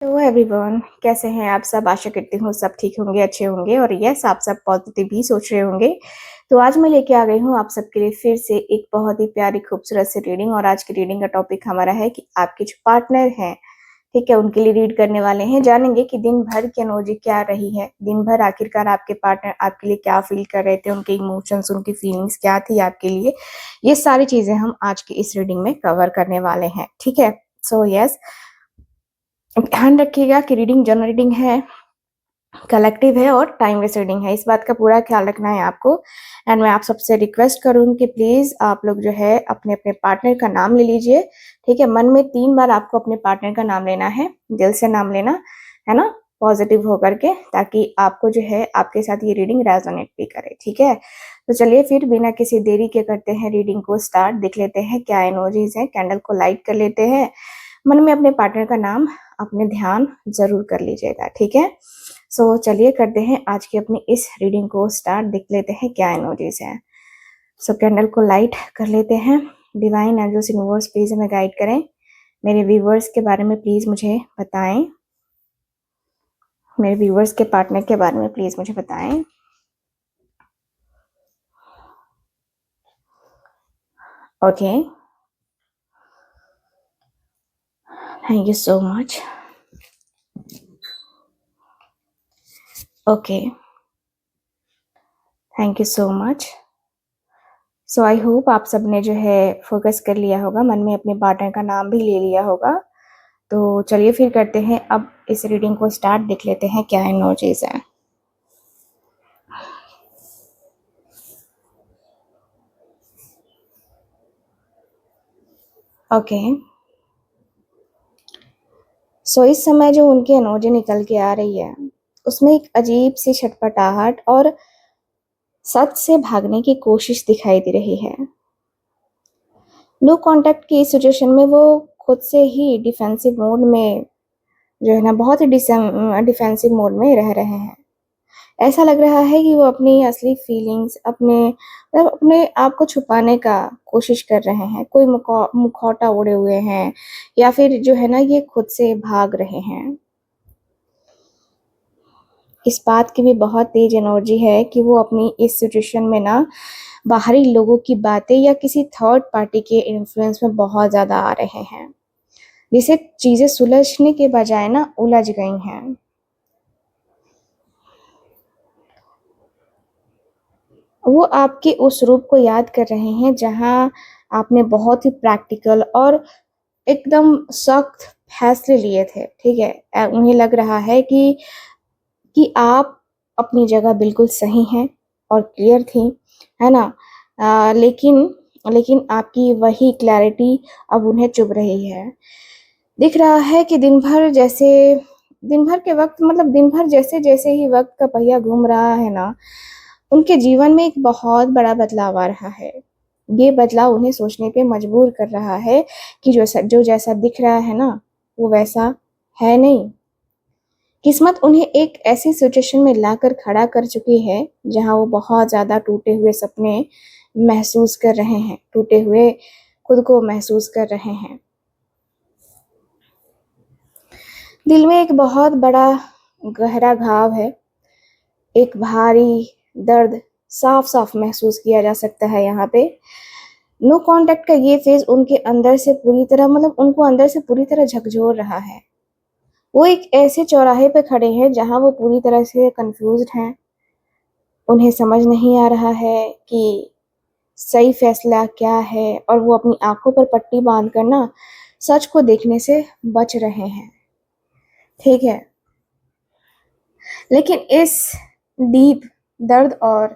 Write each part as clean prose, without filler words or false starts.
Hello everyone, कैसे हैं आप सब। आशा करती हूँ सब ठीक होंगे, अच्छे होंगे और यस आप सब पॉजिटिव ही सोच रहे होंगे। तो आज मैं लेके आ गई हूँ आप सबके लिए फिर से एक बहुत ही प्यारी खूबसूरत सी रीडिंग। और आज की रीडिंग का टॉपिक हमारा है कि आपके जो पार्टनर हैं, ठीक है, उनके लिए रीड करने वाले हैं। जानेंगे कि दिन भर की एनर्जी क्या रही है, दिन भर आखिरकार आपके पार्टनर आपके लिए क्या फील कर रहे थे, उनके इमोशंस, उनकी फीलिंग्स क्या थी आपके लिए। ये सारी चीजें हम आज की इस रीडिंग में कवर करने वाले हैं, ठीक है। सो यस, ध्यान रखिएगा कि रीडिंग जनरल रीडिंग है, कलेक्टिव है और टाइमलेस रीडिंग है। इस बात का पूरा ख्याल रखना है आपको। एंड मैं आप सबसे रिक्वेस्ट करूंगी कि प्लीज आप लोग जो है अपने अपने पार्टनर का नाम ले लीजिए, ठीक है। मन में 3 बार आपको अपने पार्टनर का नाम लेना है, दिल से नाम लेना है ना, पॉजिटिव होकर के, ताकि आपको जो है आपके साथ ये रीडिंग रेजोनेट भी करे, ठीक है। तो चलिए फिर बिना किसी देरी के करते हैं रीडिंग को स्टार्ट। देख लेते हैं क्या एनर्जीज है। कैंडल को लाइट कर लेते हैं। मन में अपने पार्टनर का नाम अपने ध्यान जरूर कर लीजिएगा, ठीक है। सो चलिए करते हैं आज की अपनी इस रीडिंग को स्टार्ट। देख लेते हैं क्या एनर्जीज है। सो कैंडल को लाइट कर लेते हैं। डिवाइन एंजल्स यूनिवर्स प्लीज हमें गाइड करें। मेरे व्यूवर्स के बारे में प्लीज मुझे बताएं। मेरे व्यूवर्स के पार्टनर के बारे में प्लीज मुझे बताएं। Okay, thank you so much. Okay, thank you so much. So I hope आप सबने जो है फोकस कर लिया होगा, मन में अपने पार्टनर का नाम भी ले लिया होगा। तो चलिए फिर करते हैं अब इस रीडिंग को स्टार्ट। देख लेते हैं क्या एनर्जीज है। ओके, सो इस समय जो उनकी एनर्जी निकल के आ रही है, उसमें एक अजीब सी छटपटाहट और सच से भागने की कोशिश दिखाई दे रही है। नो कांटेक्ट की सिचुएशन में वो खुद से ही डिफेंसिव मोड में जो है ना, बहुत ही डिफेंसिव मोड में रह रहे हैं। ऐसा लग रहा है कि वो अपनी असली फीलिंग्स अपने आप को छुपाने का कोशिश कर रहे हैं। कोई मुखौटा ओढ़े हुए हैं या फिर जो है ना ये खुद से भाग रहे हैं। इस बात की भी बहुत तेज एनर्जी है कि वो अपनी इस सिचुएशन में ना बाहरी लोगों की बातें या किसी थर्ड पार्टी के इन्फ्लुएंस में बहुत ज्यादा आ रहे हैं, जिससे चीजें सुलझने के बजाय ना उलझ गई हैं। वो आपके उस रूप को याद कर रहे हैं जहां आपने बहुत ही प्रैक्टिकल और एकदम सख्त फैसले लिए थे, ठीक है। उन्हें लग रहा है कि आप अपनी जगह बिल्कुल सही हैं और क्लियर थी, है ना। लेकिन लेकिन आपकी वही क्लैरिटी अब उन्हें चुभ रही है। दिख रहा है कि दिन भर के वक्त, मतलब दिन भर जैसे जैसे ही वक्त का पहिया घूम रहा है ना, उनके जीवन में एक बहुत बड़ा बदलाव आ रहा है। ये बदलाव उन्हें सोचने पे मजबूर कर रहा है कि जो जैसा दिख रहा है ना, वो वैसा है नहीं। किस्मत उन्हें एक ऐसी सिचुएशन में लाकर खड़ा कर चुकी है जहां वो बहुत ज्यादा टूटे हुए सपने महसूस कर रहे हैं, टूटे हुए खुद को महसूस कर रहे हैं। दिल में एक बहुत बड़ा गहरा घाव है, एक भारी दर्द साफ साफ महसूस किया जा सकता है यहाँ पे। नो कांटेक्ट का ये फेज उनके अंदर से पूरी तरह, मतलब उनको अंदर से पूरी तरह झकझोर रहा है। वो एक ऐसे चौराहे पे खड़े हैं जहां वो पूरी तरह से कंफ्यूज्ड हैं। उन्हें समझ नहीं आ रहा है कि सही फैसला क्या है, और वो अपनी आंखों पर पट्टी बांध कर ना सच को देखने से बच रहे हैं, ठीक है। लेकिन इस डीप दर्द और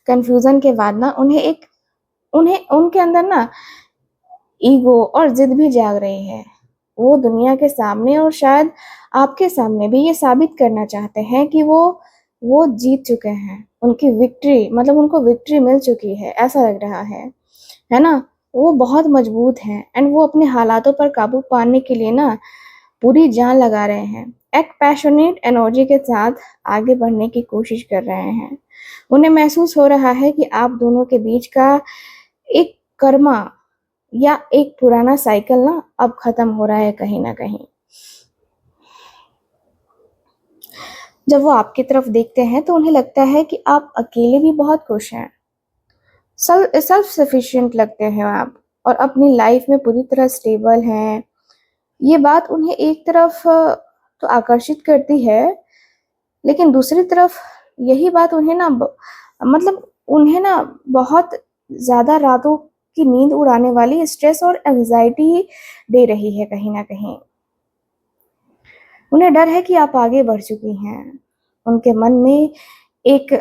कंफ्यूजन के बाद ना उन्हें उनके अंदर ना ईगो और जिद भी जाग रही है। वो दुनिया के सामने और शायद आपके सामने भी ये साबित करना चाहते हैं कि वो जीत चुके हैं। उनकी विक्ट्री, मतलब उनको विक्ट्री मिल चुकी है, ऐसा लग रहा है ना। वो बहुत मजबूत हैं एंड वो अपने हालातों पर काबू पाने के लिए ना पूरी जान लगा रहे हैं। एक पैशनेट एनर्जी के साथ आगे बढ़ने की कोशिश कर रहे हैं। उन्हें महसूस हो रहा है कि आप दोनों के बीच का एक कर्मा या एक पुराना साइकिल ना अब खत्म हो रहा है कहीं ना कहीं। जब वो आपकी तरफ देखते हैं तो उन्हें लगता है कि आप अकेले भी बहुत खुश हैं, सेल्फ सफिशिएंट लगते हैं आप और अपनी लाइफ में पूरी तरह स्टेबल हैं। ये बात उन्हें एक तरफ तो आकर्षित करती है, लेकिन दूसरी तरफ यही बात उन्हें ना मतलब उन्हें ना बहुत ज़्यादा रातों की नींद उड़ाने वाली स्ट्रेस और एंग्जाइटी दे रही है कहीं न कहीं। उन्हें डर है कि आप आगे बढ़ चुकी हैं। उनके मन में एक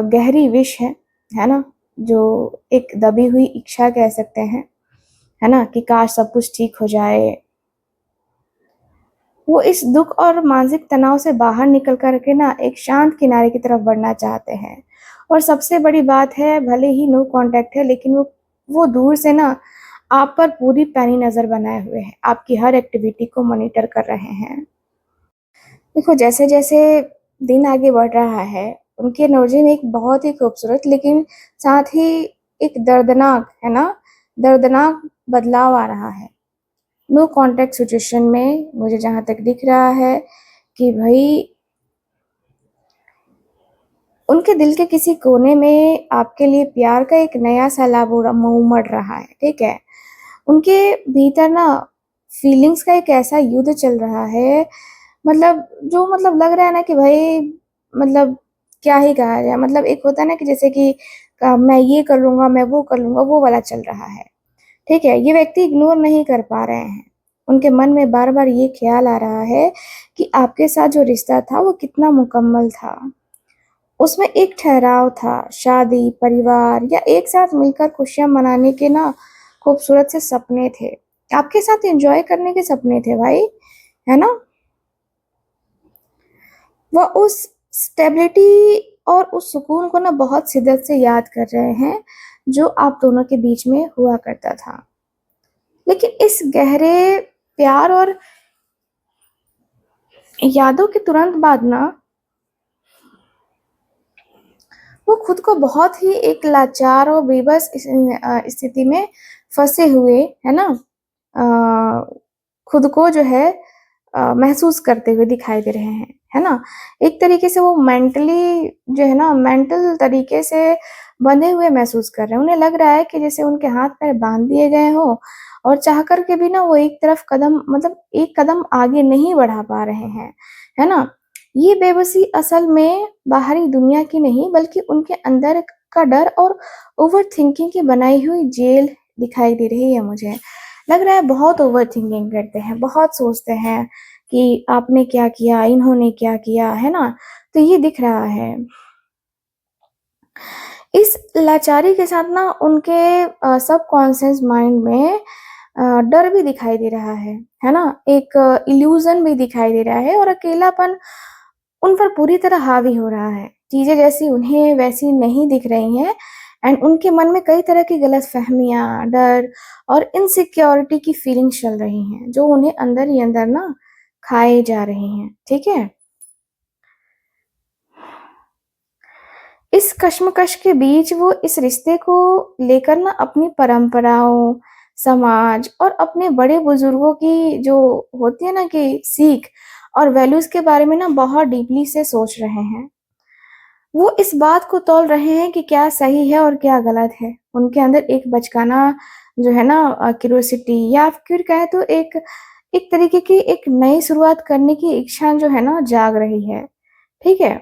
गहरी विश है ना? जो एक दबी हुई इच्छा कह सकते हैं, है ना? कि काश सब कुछ ठीक हो जाए। वो इस दुःख और मानसिक तनाव से बाहर निकल कर के ना एक शांत किनारे की तरफ बढ़ना चाहते हैं। और सबसे बड़ी बात है, भले ही नो कॉन्टैक्ट है, लेकिन वो दूर से ना आप पर पूरी पैनी नज़र बनाए हुए हैं। आपकी हर एक्टिविटी को मॉनिटर कर रहे हैं। देखो, जैसे-जैसे दिन आगे बढ़ रहा है, उनकी एनर्जी में एक बहुत ही खूबसूरत लेकिन साथ ही एक दर्दनाक, है ना? दर्दनाक बदलाव आ रहा है। नो कॉन्टैक्ट सिचुएशन में मुझे जहाँ तक दिख रहा है कि भई उनके दिल के किसी कोने में आपके लिए प्यार का एक नया सैलाब उमड़ रहा है, ठीक है? उनके भीतर ना फीलिंग्स का एक ऐसा युद्ध चल रहा है, मतलब जो मतलब लग रहा है ना कि भई मतलब क्या ही कहा जाए, मतलब एक होता है ना कि जैसे कि मैं ये कर लूँगा, मैं वो कर लूँगा, वो वाला चल रहा है, ठीक है? ये व्यक्ति इग्नोर नहीं कर पा रहे हैं। उनके मन में बार-बार ये ख़्याल आ रहा है कि आपके साथ जो रिश्ता था वो कितना मुकम्मल था। उसमें एक ठहराव था, शादी, परिवार या एक साथ मिलकर खुशियाँ मनाने के ना खूबसूरत से सपने थे। आपके साथ एन्जॉय करने के सपने थे भाई, है ना? वह उस स्टेबिलिटी और उस सुकून को ना बहुत शिद्दत से याद कर रहे हैं, जो आप दोनों के बीच में हुआ करता था। लेकिन इस गहरे प्यार और यादों के तुरंत बाद ना वो खुद को बहुत ही एक लाचार और बेबस स्थिति में फँसे हुए, है ना? खुद को जो है महसूस करते हुए दिखाई दे रहे हैं, है ना? एक तरीके से वो मेंटली जो है ना मेंटल तरीके से बंधे हुए महसूस कर रहे हैं। उन्हें लग रहा है कि जैसे उनके हाथ-पैर बाँध दिए गए हों और चाह कर के भी ना वो एक तरफ कदम मतलब एक कदम आगे नहीं बढ़ा पा रहे हैं, है ना? ये बेबसी असल में बाहरी दुनिया की नहीं बल्कि उनके अंदर का डर और ओवरथिंकिंग की बनाई हुई जेल दिखाई दे रही है मुझे। लग रहा है बहुत ओवरथिंकिंग करते हैं, बहुत सोचते हैं कि आपने क्या किया, इन्होंने क्या किया, है ना? तो ये दिख रहा है। इस लाचारी के साथ ना उनके सबकॉन्शियस माइंड में डर भी दिखाई दे रहा है ना? एक इल्यूज़न भी दिखाई दे रहा है और अकेलापन उन पर पूरी तरह हावी हो रहा है। चीज़ें जैसी उन्हें वैसी नहीं दिख रही हैं एंड उनके मन में कई तरह की गलतफ़हमियाँ, डर और इनसिक्योरिटी की फीलिंग्स चल रही हैं, जो उन्हें अंदर ही अंदर ना खाए जा रही हैं, ठीक है? इस कश्मकश के बीच वो इस रिश्ते को लेकर ना अपनी परंपराओं, समाज और अपने बड़े-बुजुर्गों की जो होती है ना कि सीख और वैल्यूज़ के बारे में ना बहुत डीपली से सोच रहे हैं। वो इस बात को तौल रहे हैं कि क्या सही है और क्या गलत है। उनके अंदर एक बचकाना जो है ना क्यूरियोसिटी या फिर कहें तो एक एक तरीके की एक नई शुरुआत करने की इच्छा जो है ना जाग रही है, ठीक है?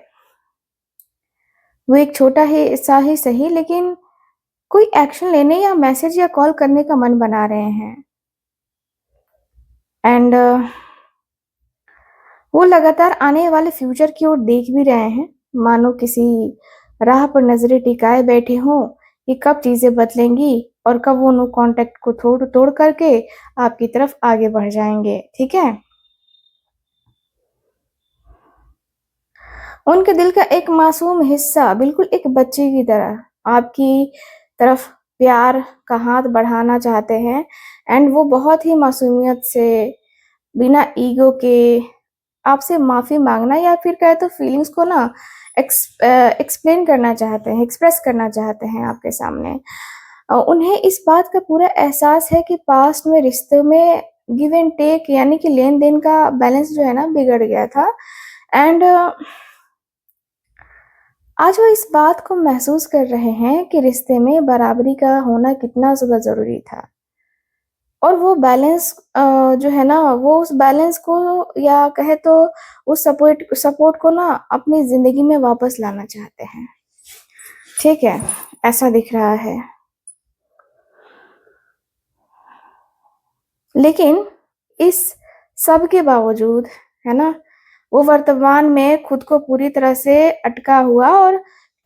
वो एक छोटा ही सा ही सही लेकिन कोई एक्शन लेने या मैसेज या कॉल करने का मन बना रहे हैं। एंड वो लगातार आने वाले फ्यूचर की ओर देख भी रहे हैं, मानो किसी राह पर नज़रें टिकाए बैठे हों कि कब चीज़ें बदलेंगी और कब वो नो कॉन्टैक्ट को तोड़ तोड़ करके आपकी तरफ आगे बढ़ जाएँगे, ठीक है? उनके दिल का एक मासूम हिस्सा बिल्कुल एक बच्चे की तरह आपकी तरफ प्यार का हाथ बढ़ाना चाहते हैं एंड वो बहुत ही मासूमियत से, बिना ईगो के आपसे माफ़ी माँगना या फिर कहें तो फीलिंग्स को ना एक्सप्लेन करना चाहते हैं, एक्सप्रेस करना चाहते हैं आपके सामने। उन्हें इस बात का पूरा एहसास है कि पास्ट में रिश्तों में गिव एंड टेक यानी कि लेन-देन का बैलेंस जो है ना बिगड़ गया था एंड आज वो इस बात को महसूस कर रहे हैं कि रिश्ते में बराबरी का होना कितना ज़्यादा ज़रूरी था। और वो बैलेंस जो है ना, वो उस बैलेंस को या कहे तो उस सपोर्ट सपोर्ट को ना अपनी ज़िंदगी में वापस लाना चाहते हैं। ठीक है, ऐसा दिख रहा है। लेकिन इस सब के बावजूद, है ना, वो वर्तमान में खुद को पूरी तरह से अटका हुआ और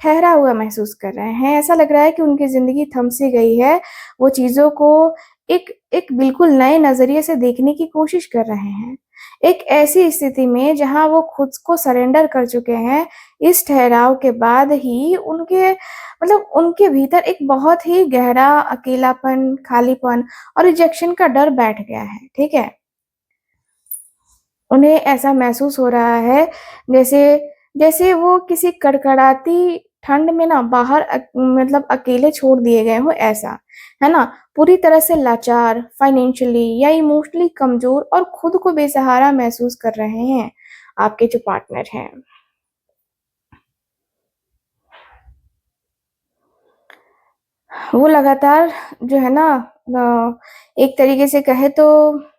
ठहरा हुआ महसूस कर रहे हैं। ऐसा लग रहा है कि उनकी ज़िंदगी थम सी गई है। वो चीज़ों को एक एक बिल्कुल नए नज़रिए से देखने की कोशिश कर रहे हैं। एक ऐसी स्थिति में जहाँ वो खुद को सरेंडर कर चुके हैं, इस ठहराव के बाद ही उनके मतलब उनके भीतर एक बहुत ही गहरा अकेलापन, खालीपन और रिजेक्शन का डर बैठ गया है, ठीक है? उन्हें ऐसा महसूस हो रहा है जैसे जैसे वो किसी कड़कड़ाती ठंड में ना बाहर मतलब अकेले छोड़ दिए गए हों ऐसा, है ना? पूरी तरह से लाचार, फाइनेंशियली या इमोशनली कमज़ोर और खुद को बेसहारा महसूस कर रहे हैं, आपके जो पार्टनर हैं। वो लगातार जो है ना एक तरीके से कहे तो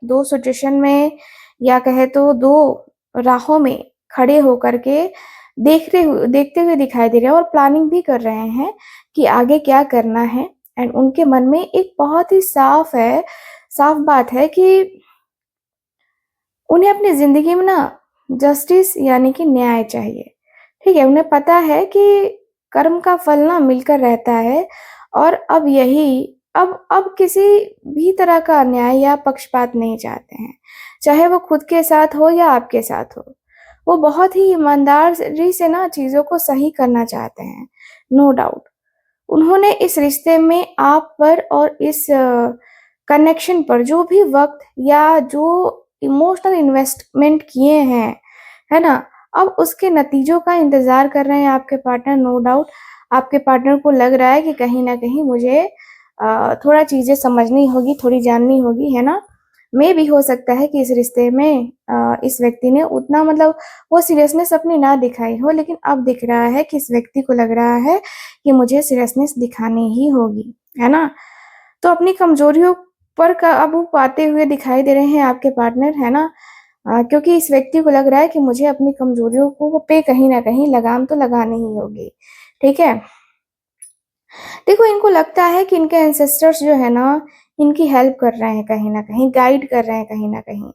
2 सिचुएशन में या कहे तो 2 राहों में खड़े होकर के देखते हुए दिखाई दे रहे हैं और प्लानिंग भी कर रहे हैं कि आगे क्या करना है। एंड उनके मन में एक बहुत ही साफ बात है कि उन्हें अपनी ज़िंदगी में ना जस्टिस यानी कि न्याय चाहिए, ठीक है? उन्हें पता है कि कर्म का फल ना मिलकर रहता है और अब किसी भी तरह का न्याय या पक्षपात नहीं चाहते हैं, चाहे वो खुद के साथ हो या आपके साथ हो। वो बहुत ही ईमानदारी से ना चीज़ों को सही करना चाहते हैं, नो डाउट। उन्होंने इस रिश्ते में आप पर और इस कनेक्शन पर जो भी वक़्त या जो इमोशनल इन्वेस्टमेंट किए हैं, है ना? अब उसके नतीजों का इंतज़ार कर रहे हैं आपके पार्टनर, नो डाउट। आपके पार्टनर को लग रहा है कि कहीं न कहीं मुझे थोड़ा चीज़ें समझनी होगी, थोड़ी जाननी होगी, है ना? मेबी हो सकता है कि इस रिश्ते में इस व्यक्ति ने उतना मतलब वो सीरियसनेस अपनी ना दिखाई हो, लेकिन अब दिख रहा है कि इस व्यक्ति को लग रहा है कि मुझे सीरियसनेस दिखानी ही होगी, है ना? तो अपनी कमज़ोरियों पर काबू पाते हुए दिखाई दे रहे हैं आपके पार्टनर, है ना? क्योंकि इस व्यक्ति को लग रहा है कि मुझे अपनी कमज़ोरियों को पे कहीं न कहीं लगाम तो लगानी ही होगी, ठीक है? देखो, इनको लगता है कि इनके एंसेस्टर्स जो है ना, इनकी हेल्प कर रहे हैं कहीं न कहीं, गाइड कर रहे हैं कहीं न कहीं,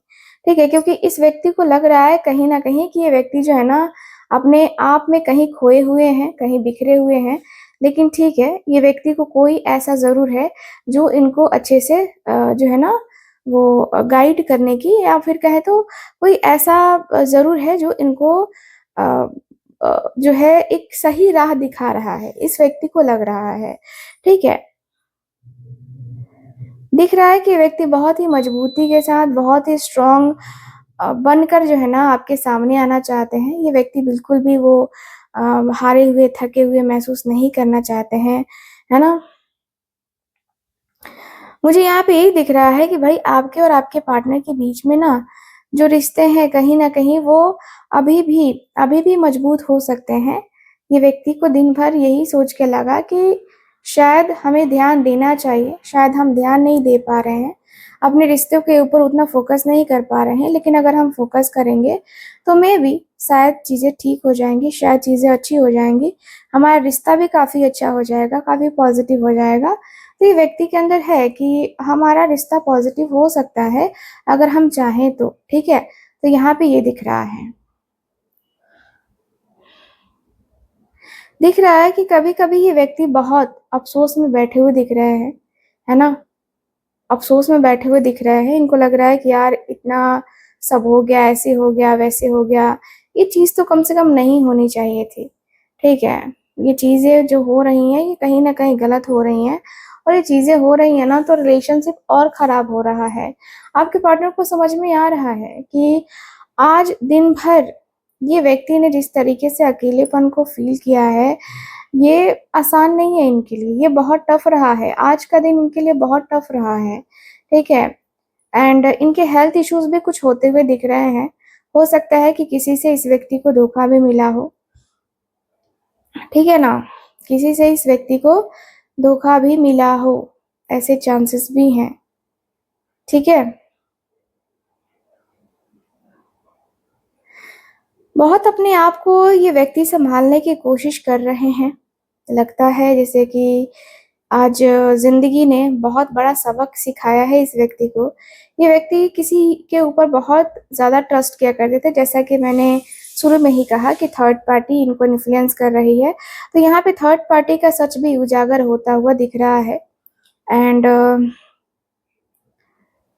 ठीक है? क्योंकि इस व्यक्ति को लग रहा है कहीं न कहीं कि ये व्यक्ति जो है ना, अपने आप में कहीं खोए हुए हैं, कहीं बिखरे हुए हैं। लेकिन ठीक है, ये व्यक्ति को कोई ऐसा ज़रूर है, जो इनको अच्छे से जो है ना, वो गाइड करने की या फिर कहें तो कोई ऐसा ज़रूर है जो इनको अ जो है एक सही राह दिखा रहा है, इस व्यक्ति को लग रहा है, ठीक है? दिख रहा है कि व्यक्ति बहुत ही मजबूती के साथ, बहुत ही स्ट्रॉन्ग बनकर जो है ना आपके सामने आना चाहते हैं। ये व्यक्ति बिल्कुल भी वो हारे हुए, थके हुए महसूस नहीं करना चाहते हैं, है ना? मुझे यहाँ पे यही दिख रहा है कि भाई आपके और आपके पार्टनर के बीच में ना, जो रिश्ते हैं कहीं न कहीं वो अभी भी अभी भी मजबूत हो सकते हैं। ये व्यक्ति को दिन भर यही सोच के लगा कि शायद हमें ध्यान देना चाहिए, शायद हम ध्यान नहीं दे पा रहे हैं, अपने रिश्तों के ऊपर उतना फ़ोकस नहीं कर पा रहे हैं, लेकिन अगर हम फ़ोकस करेंगे, तो मेबी शायद चीज़ें ठीक हो जाएँगी, शायद चीज़ें अच्छी हो जाएँगी, हमारा रिश्ता भी काफ़ी अच्छा हो जाएगा, काफ़ी पॉज़िटिव हो जाएगा। तो ये व्यक्ति के अंदर है कि हमारा रिश्ता पॉज़िटिव हो सकता है, अगर हम चाहें तो, ठीक है? तो यहाँ पे ये दिख रहा है। दिख रहा है कि कभी-कभी ये व्यक्ति बहुत अफ़सोस में बैठे हुए दिख रहे हैं, है ना? अफ़सोस में बैठे हुए दिख रहे हैं, इनको लग रहा है कि यार इतना सब हो गया, ऐसे हो गया, वैसे हो गया, ये चीज़ तो कम से कम नहीं होनी चाहिए थी, ठीक है? ये चीज़ें जो हो रही हैं, ये कहीं न कहीं गलत हो रही हैं और ये चीज़ें हो रही हैं ना, तो रिलेशनशिप और ख़राब हो रहा है। आपके पार्टनर को समझ में आ रहा है कि आज दिन भर ये व्यक्ति ने जिस तरीके से अकेलेपन को फ़ील किया है, ये आसान नहीं है इनके लिए, ये बहुत टफ़ रहा है। आज का दिन इनके लिए बहुत टफ़ रहा है, ठीक है? एंड इनके हेल्थ इश्यूज़ भी कुछ होते हुए दिख रहे हैं। हो सकता है कि किसी से इस व्यक्ति को धोखा भी मिला हो। ठीक है ना, किसी से इस व्यक्ति को धोखा भी मिला हो, ऐसे चांसेस भी हैं। ठीक है, बहुत अपने आप को ये व्यक्ति संभालने की कोशिश कर रहे हैं। लगता है जैसे कि आज ज़िंदगी ने बहुत बड़ा सबक सिखाया है इस व्यक्ति को। ये व्यक्ति किसी के ऊपर बहुत ज़्यादा ट्रस्ट किया करते थे, जैसा कि मैंने शुरू में ही कहा कि थर्ड पार्टी इनको इन्फ्लुएंस कर रही है। तो यहाँ पे थर्ड पार्टी का सच भी उजागर होता हुआ दिख रहा है। एंड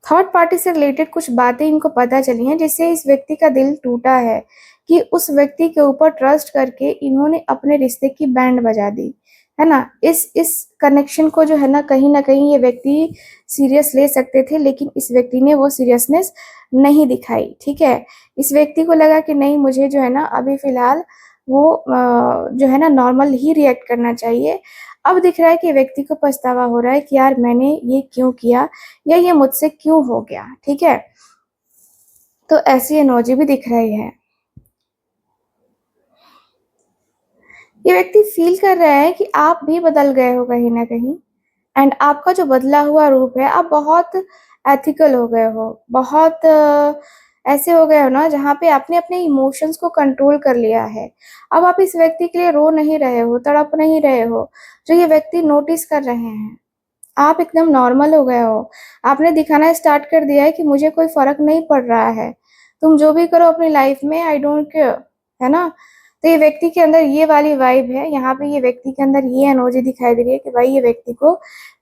थर्ड पार्टी से रिलेटेड कुछ बातें इनको पता चली हैं, जिससे इस व्यक्ति का दिल टूटा है कि उस व्यक्ति के ऊपर ट्रस्ट करके इन्होंने अपने रिश्ते की बैंड बजा दी, है ना। इस कनेक्शन को जो है ना कहीं ये व्यक्ति सीरियस ले सकते थे, लेकिन इस व्यक्ति ने वो सीरियसनेस नहीं दिखाई। ठीक है, इस व्यक्ति को लगा कि नहीं, मुझे जो है ना अभी फिलहाल वो जो है ना नॉर्मल ही रिएक्ट करना चाहिए। अब दिख रहा है कि व्यक्ति को पछतावा हो रहा है कि यार मैंने ये क्यों किया, या ये मुझसे क्यों हो गया। ठीक है, तो ऐसी एनर्जी भी दिख रही है। ये व्यक्ति फील कर रहा है कि आप भी बदल गए हो कहीं ना कहीं, एंड आपका जो बदला हुआ रूप है, आप बहुत एथिकल हो गए हो, बहुत ऐसे हो गए हो ना जहाँ पे आपने अपने इमोशंस को कंट्रोल कर लिया है। अब आप इस व्यक्ति के लिए रो नहीं रहे हो, तड़प नहीं रहे हो, जो ये व्यक्ति नोटिस कर रहे हैं। आप एकदम नॉर्मल हो गए हो। आपने दिखाना स्टार्ट कर दिया है कि मुझे कोई फर्क नहीं पड़ रहा है, तुम जो भी करो अपनी लाइफ में, आई डोंट केयर, है ना। तो ये व्यक्ति के अंदर ये वाली वाइब है, यहाँ पे ये व्यक्ति के अंदर ये एनर्जी दिखाई दे रही है कि भाई ये व्यक्ति को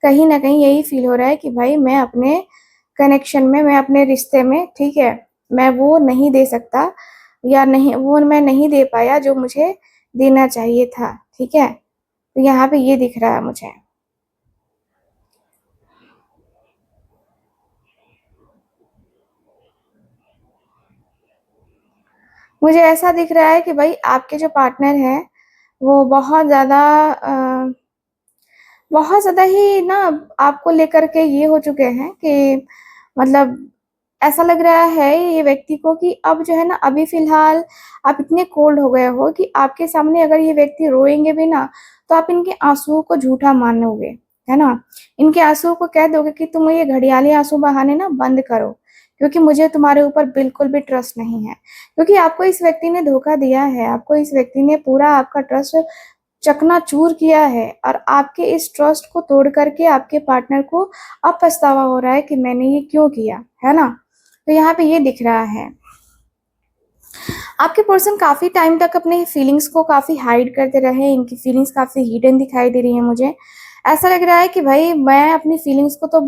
कहीं ना कहीं यही फील हो रहा है कि भाई मैं अपने कनेक्शन में, मैं अपने रिश्ते में, ठीक है, मैं वो नहीं दे सकता, या नहीं वो मैं नहीं दे पाया जो मुझे देना चाहिए था। ठीक है, तो यहाँ पे ये दिख रहा है मुझे। मुझे ऐसा दिख रहा है कि भाई आपके जो पार्टनर हैं वो बहुत ज़्यादा ही ना आपको लेकर के ये हो चुके हैं कि मतलब ऐसा लग रहा है ये व्यक्ति को कि अब जो है ना अभी फ़िलहाल आप इतने कोल्ड हो गए हो कि आपके सामने अगर ये व्यक्ति रोएँगे भी ना, तो आप इनके आँसुओं को झूठा मानोगे, है ना? इनके आँसुओं को कह दोगे कि तुम ये घड़ियाली आँसू बहाने ना बंद करो, क्योंकि मुझे तुम्हारे ऊपर बिल्कुल भी ट्रस्ट नहीं है। क्योंकि आपको इस व्यक्ति ने धोखा दिया है, आपको इस व्यक्ति ने पूरा आपका ट्रस्ट चकनाचूर किया है, और आपके इस ट्रस्ट को तोड़ करके आपके पार्टनर को अब पछतावा हो रहा है कि मैंने ये क्यों किया, है ना? तो यहाँ पे ये दिख रहा है। आपके पर्सन काफ़ी टाइम तक अपने फीलिंग्स को काफ़ी हाइड करते रहे, इनकी फीलिंग्स काफ़ी हिडन दिखाई दे रही हैं मुझे। ऐसा लग रहा है कि भाई मैं अपनी फीलिंग्स को तो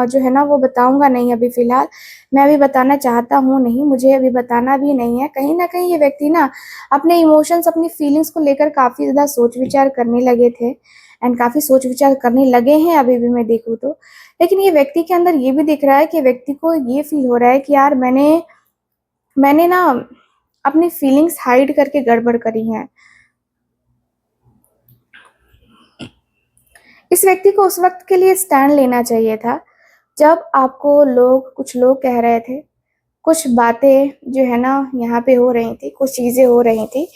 जो है ना वो बताऊँगा नहीं अभी फ़िलहाल। मैं अभी बताना चाहता हूँ नहीं, मुझे अभी बताना भी नहीं है। कहीं न कहीं ये व्यक्ति ना अपने इमोशंस, अपनी फीलिंग्स को लेकर काफ़ी ज़्यादा सोच-विचार करने लगे थे, एंड काफ़ी सोच-विचार करने लगे हैं अभी भी मैं देखूँ तो। लेकिन ये व्यक्ति के अंदर ये भी दिख रहा है कि व्यक्ति को ये फ़ील हो रहा है कि यार मैंने मैंने ना अपनी फीलिंग्स हाइड करके गड़बड़ करी हैं। इस व्यक्ति को उस वक़्त के लिए स्टैंड लेना चाहिए था, जब आपको कुछ लोग कह रहे थे, कुछ बातें जो है ना यहाँ पे हो रही थी, कुछ चीज़ें हो रही थी,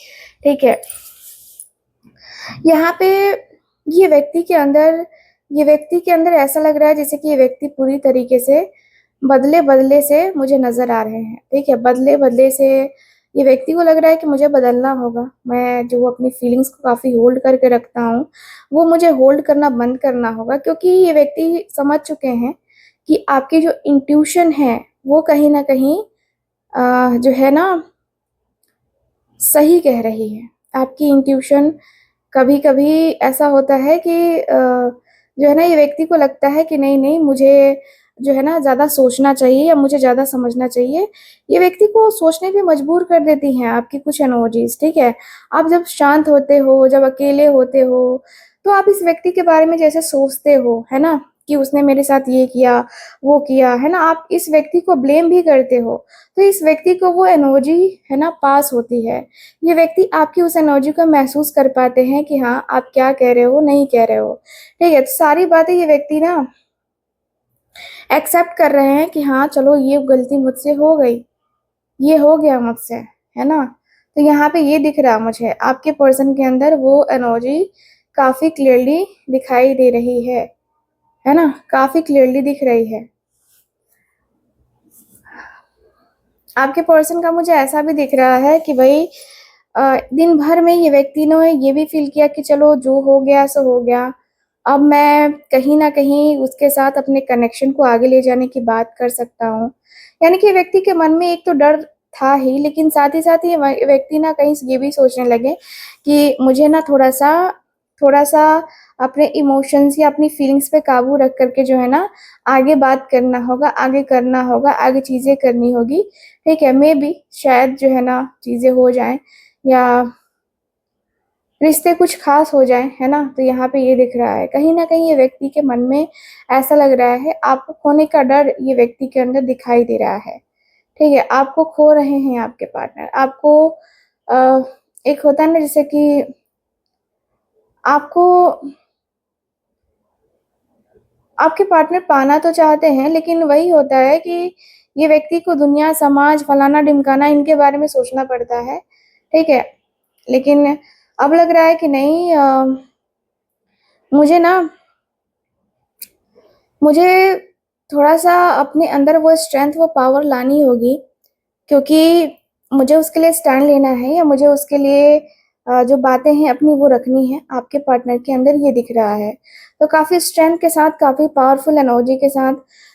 ठीक है? यहाँ पे ये व्यक्ति के अंदर ऐसा लग रहा है जैसे कि ये व्यक्ति पूरी तरीके से बदले-बदले से मुझे नज़र आ रहे हैं, ठीक है? बदले-बदले से ये व्यक्ति को लग रहा है कि मुझे बदलना होगा। मैं जो अपनी फीलिंग्स को काफ़ी होल्ड करके रखता हूँ, वो मुझे होल्ड करना बंद करना होगा, क्योंकि ये व्यक्ति समझ चुके हैं कि आपकी जो इंट्यूशन है, वो कहीं न कहीं जो है ना सही कह रही है। आपकी इंट्यूशन कभी-कभी ऐसा होता है कि जो है ना ये व्यक्ति को लगता है कि नहीं-नहीं मुझे जो है ना ज़्यादा सोचना चाहिए या मुझे ज़्यादा समझना चाहिए। ये व्यक्ति को सोचने पे मजबूर कर देती हैं आपकी कुछ एनर्जीज़, ठीक है? आप जब शांत होते हो, जब अकेले होते हो, तो आप इस व्यक्ति के बारे में जैसे सोचते हो, है ना? कि उसने मेरे साथ ये किया, वो किया, है ना? आप इस व्यक्ति को ब्लेम भी करते हो, तो इस व्यक्ति को वो एनर्जी है ना पास होती है। ये व्यक्ति आपकी उस एनर्जी को महसूस कर पाते हैं कि हाँ, आप क्या कह रहे हो, नहीं कह रहे हो। ठीक है? तो सारी बातें ये व्यक्ति ना एक्सेप्ट कर रहे हैं कि हाँ, चलो ये गलती मुझसे हो गई, ये हो गया मुझसे, है ना? तो यहाँ पे ये दिख रहा मुझे आपके पर्सन के अंदर वो एनर्जी काफ़ी क्लियरली दिखाई दे रही है ना? काफ़ी क्लियरली दिख रही है। आपके पर्सन का मुझे ऐसा भी दिख रहा है कि भाई दिन भर में ये व्यक्ति ने ये भी फ़ील किया कि चलो जो हो गया सो हो गया। अब मैं कहीं न कहीं उसके साथ अपने कनेक्शन को आगे ले जाने की बात कर सकता हूँ। यानी कि व्यक्ति के मन में एक तो डर था ही, लेकिन साथ ही साथ ये व्यक्ति ना कहीं ये भी सोचने लगे कि मुझे ना थोड़ा-सा अपने इमोशंस या अपनी फीलिंग्स पे काबू रख कर के जो है ना, आगे बात करना होगा, आगे करना होगा, आगे चीज़ें करनी होगी। ठीक है? मेबी शायद जो है ना चीज़ें हो जाएँ या रिश्ते कुछ ख़ास हो जाएँ, है ना? तो यहाँ पे ये दिख रहा है। कहीं न कहीं ये व्यक्ति के मन में ऐसा लग रहा है, आपको खोने का डर ये व्यक्ति के अंदर दिखाई दे रहा है। ठीक है? आपको खो रहे हैं आपके पार्टनर। आपको अ, एक होता है ना जैसे कि आपको आपके पार्टनर पाना तो चाहते हैं, लेकिन वही होता है कि ये व्यक्ति को दुनिया, समाज, फलाना-ढिमकाना इनके बारे में सोचना पड़ता है, ठीक है? लेकिन अब लग रहा है कि नहीं मुझे ना मुझे थोड़ा-सा अपने अंदर वो स्ट्रेंथ, वो पावर लानी होगी क्योंकि मुझे उसके लिए स्टैंड लेना है या मुझे उसके लिए जो बातें हैं अपनी वो रखनी है, आपके पार्टनर के अंदर ये दिख रहा है। तो काफ़ी स्ट्रेंथ के साथ, काफ़ी पावरफुल एनर्जी के साथ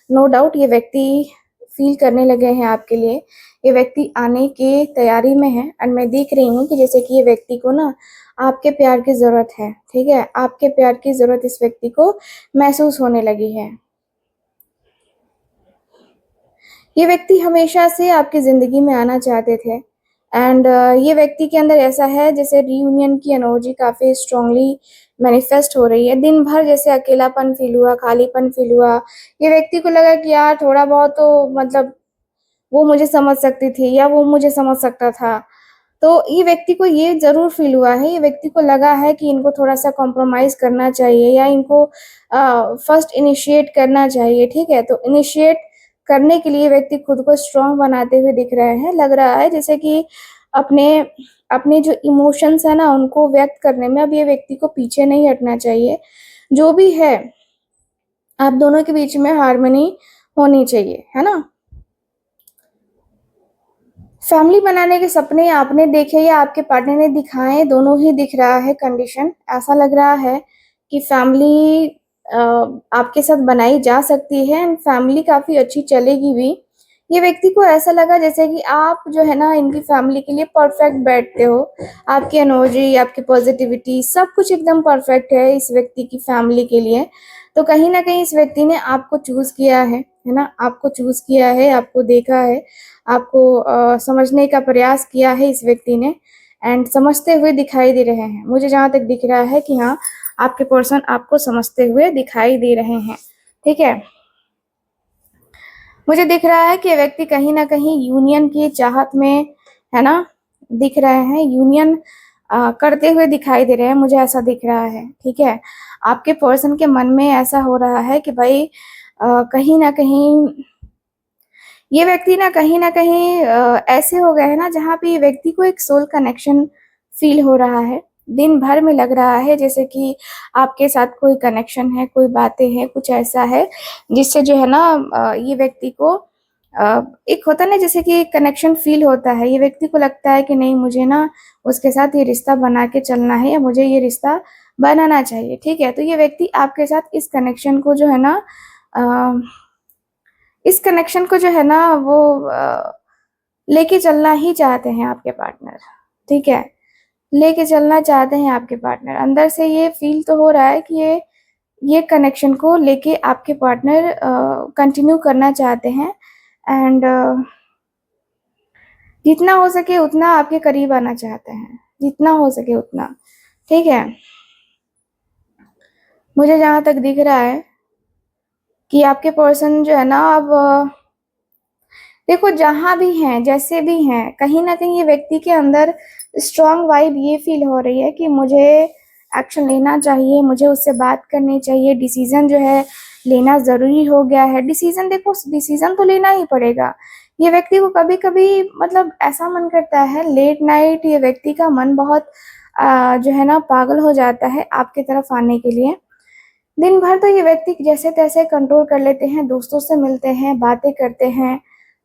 नो डाउट ये व्यक्ति फ़ील करने लगे हैं आपके लिए। ये व्यक्ति आने की तैयारी में है एंड मैं देख रही हूँ कि जैसे कि ये व्यक्ति को ना आपके प्यार की ज़रूरत है, ठीक है? आपके प्यार की ज़रूरत इस व्यक्ति को महसूस होने लगी है। ये व्यक्ति हमेशा से आपकी ज़िंदगी में आना चाहते थे एंड ये व्यक्ति के अंदर ऐसा है जैसे रियूनियन की एनर्जी काफ़ी स्ट्रॉन्गली मैनिफेस्ट हो रही है। दिन भर जैसे अकेलापन फ़ील हुआ, खालीपन फ़ील हुआ। ये व्यक्ति को लगा कि यार थोड़ा बहुत तो मतलब वो मुझे समझ सकती थी या वो मुझे समझ सकता था। तो ये व्यक्ति को ये ज़रूर फ़ील हुआ है, ये व्यक्ति को लगा है कि इनको थोड़ा-सा कॉम्प्रोमाइज़ करना चाहिए या इनको फर्स्ट इनिशिएट करना चाहिए, ठीक है? तो इनिशिएट करने के लिए व्यक्ति खुद को स्ट्रॉन्ग बनाते हुए दिख रहे हैं। लग रहा है जैसे कि अपने अपने जो इमोशंस हैं ना, उनको व्यक्त करने में अब ये व्यक्ति को पीछे नहीं हटना चाहिए। जो भी है, आप दोनों के बीच में हार्मनी होनी चाहिए, है ना? फैमिली बनाने के सपने आपने देखे या आपके पार्टनर ने दिखाए, दोनों ही दिख रहा है कंडीशन। ऐसा लग रहा है कि फैमिली अ, आपके साथ बनाई जा सकती है एंड फैमिली काफ़ी अच्छी चलेगी भी। ये व्यक्ति को ऐसा लगा जैसे कि आप जो है ना इनकी फैमिली के लिए परफेक्ट बैठते हो। आपकी एनर्जी, आपकी पॉज़िटिविटी सब कुछ एकदम परफेक्ट है इस व्यक्ति की फैमिली के लिए। तो कहीं न कहीं इस व्यक्ति ने आपको चूज़ किया है ना? आपको चूज़ किया है, आपको देखा है, आपको समझने का प्रयास किया है इस व्यक्ति ने एंड समझते हुए दिखाई दे रहे हैं। मुझे जहाँ तक दिख रहा है कि हाँ, आपके पर्सन आपको समझते हुए दिखाई दे रहे हैं, ठीक है? मुझे दिख रहा है कि ये व्यक्ति कहीं न कहीं यूनियन की चाहत में, है ना, दिख रहे हैं, यूनियन करते हुए दिखाई दे रहे हैं, मुझे ऐसा दिख रहा है, ठीक है? आपके पर्सन के मन में ऐसा हो रहा है कि भई कहीं न कहीं ये व्यक्ति ना कहीं न कहीं ऐसे हो गए हैं ना जहाँ पे ये व्यक्ति को एक सोल कनेक्शन फ़ील हो रहा है। दिन भर में लग रहा है जैसे कि आपके साथ कोई कनेक्शन है, कोई बातें हैं, कुछ ऐसा है जिससे जो है ना ये व्यक्ति को एक होता है ना जैसे कि कनेक्शन फ़ील होता है। ये व्यक्ति को लगता है कि नहीं मुझे ना उसके साथ ये रिश्ता बना के चलना है या मुझे ये रिश्ता बनाना चाहिए, ठीक है? तो ये व्यक्ति आपके साथ इस कनेक्शन को जो है ना अ इस कनेक्शन को जो है ना वो लेके चलना ही चाहते हैं आपके पार्टनर, ठीक है? लेके चलना चाहते हैं आपके पार्टनर। अंदर से ये फ़ील तो हो रहा है कि ये कनेक्शन को लेके आपके पार्टनर कंटिन्यू करना चाहते हैं एंड जितना हो सके उतना आपके करीब आना चाहते हैं, जितना हो सके उतना, ठीक है? मुझे जहाँ तक दिख रहा है कि आपके पर्सन जो है ना अब देखो जहाँ भी हैं, जैसे भी हैं, कहीं न कहीं ये व्यक्ति के अंदर स्ट्रॉन्ग वाइब ये फ़ील हो रही है कि मुझे एक्शन लेना चाहिए, मुझे उससे बात करनी चाहिए, डिसीज़न जो है लेना ज़रूरी हो गया है। डिसीज़न देखो डिसीज़न तो लेना ही पड़ेगा ये व्यक्ति को कभी-कभी मतलब ऐसा मन करता है लेट नाइट, ये व्यक्ति का मन बहुत जो है ना पागल हो जाता है आपकी तरफ आने के लिए। दिन भर तो ये व्यक्ति जैसे-तैसे कंट्रोल कर लेते हैं, दोस्तों से मिलते हैं, बातें करते हैं।